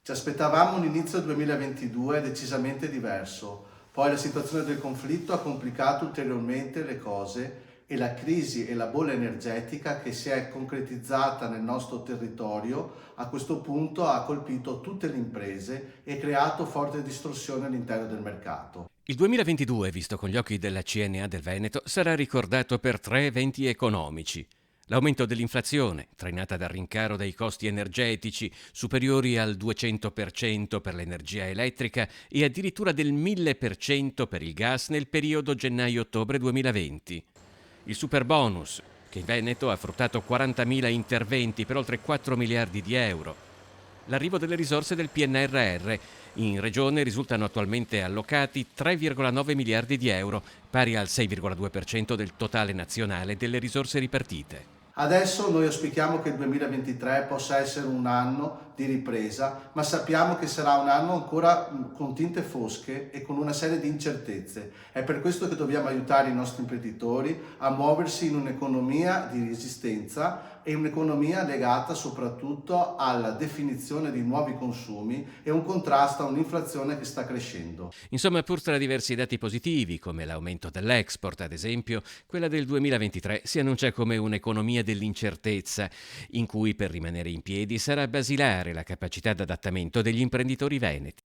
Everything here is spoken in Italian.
Ci aspettavamo un inizio 2022 decisamente diverso, poi la situazione del conflitto ha complicato ulteriormente le cose e la crisi e la bolla energetica che si è concretizzata nel nostro territorio a questo punto ha colpito tutte le imprese e creato forte distorsione all'interno del mercato. Il 2022, visto con gli occhi della CNA del Veneto, sarà ricordato per tre eventi economici. L'aumento dell'inflazione, trainata dal rincaro dei costi energetici superiori al 200% per l'energia elettrica e addirittura del 1000% per il gas nel periodo gennaio-ottobre 2020. Il superbonus, che in Veneto ha fruttato 40.000 interventi per oltre 4 miliardi di euro. L'arrivo delle risorse del PNRR. In Regione risultano attualmente allocati 3,9 miliardi di euro, pari al 6,2% del totale nazionale delle risorse ripartite. Adesso noi auspichiamo che il 2023 possa essere un anno di ripresa, ma sappiamo che sarà un anno ancora con tinte fosche e con una serie di incertezze. È per questo che dobbiamo aiutare i nostri imprenditori a muoversi in un'economia di resistenza e un'economia legata soprattutto alla definizione di nuovi consumi e un contrasto a un'inflazione che sta crescendo. Insomma, pur tra diversi dati positivi, come l'aumento dell'export, ad esempio, quella del 2023 si annuncia come un'economia dell'incertezza, in cui per rimanere in piedi sarà basilare la capacità d'adattamento degli imprenditori veneti.